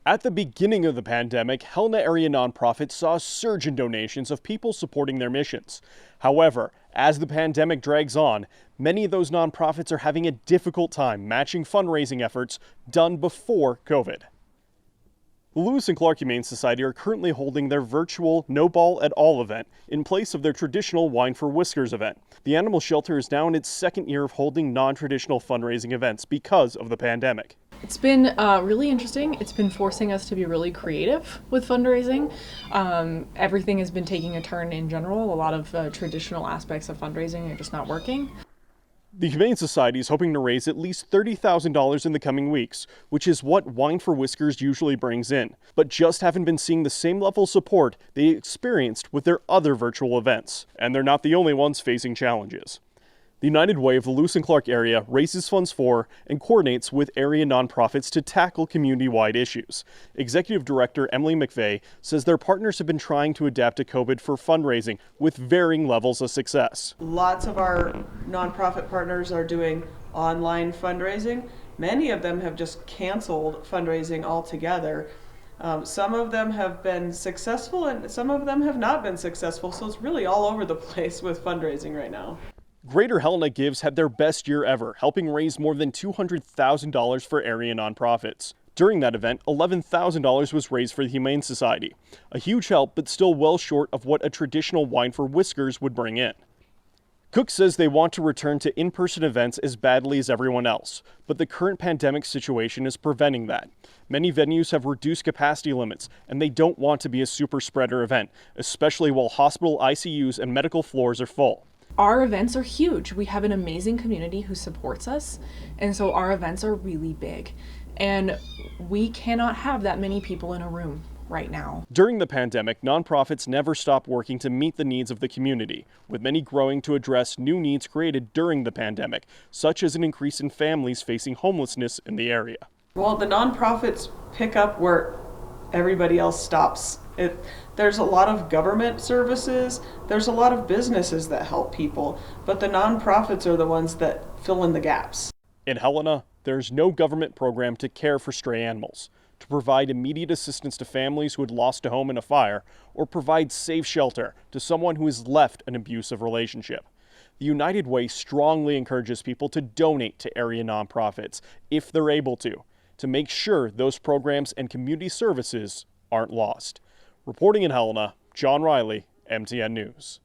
At the beginning of the pandemic, Helena area nonprofits saw a surge in donations of people supporting their missions. However, as the pandemic drags on, many of those nonprofits are having a difficult time matching fundraising efforts done before COVID. The Lewis and Clark Humane Society are currently holding their virtual No Ball at All event in place of their traditional Wine for Whiskers event. The animal shelter is now in its second year of holding non-traditional fundraising events because of the pandemic. It's been really interesting. It's been forcing us to be really creative with fundraising. Everything has been taking a turn in general. A lot of traditional aspects of fundraising are just not working. The Humane Society is hoping to raise at least $30,000 in the coming weeks, which is what Wine for Whiskers usually brings in, but just haven't been seeing the same level of support they experienced with their other virtual events. And they're not the only ones facing challenges. The United Way of the Lewis and Clark area raises funds for and coordinates with area nonprofits to tackle community-wide issues. Executive Director Emily McVeigh says their partners have been trying to adapt to COVID for fundraising with varying levels of success. Lots of our nonprofit partners are doing online fundraising. Many of them have just canceled fundraising altogether. Some of them have been successful and some of them have not been successful, so it's really all over the place with fundraising right now. Greater Helena Gives had their best year ever, helping raise more than $200,000 for area nonprofits. During that event, $11,000 was raised for the Humane Society. A huge help, but still well short of what a traditional Wine for Whiskers would bring in. Cook says they want to return to in-person events as badly as everyone else, but the current pandemic situation is preventing that. Many venues have reduced capacity limits, and they don't want to be a super spreader event, especially while hospital ICUs and medical floors are full. Our events are huge. We have an amazing community who supports us, and so our events are really big. And we cannot have that many people in a room right now. During the pandemic, nonprofits never stopped working to meet the needs of the community, with many growing to address new needs created during the pandemic, such as an increase in families facing homelessness in the area. Well, the nonprofits pick up where everybody else stops. There's a lot of government services, there's a lot of businesses that help people, but the nonprofits are the ones that fill in the gaps. In Helena, there's no government program to care for stray animals, to provide immediate assistance to families who had lost a home in a fire, or provide safe shelter to someone who has left an abusive relationship. The United Way strongly encourages people to donate to area nonprofits if they're able to make sure those programs and community services aren't lost. Reporting in Helena, John Riley, MTN News.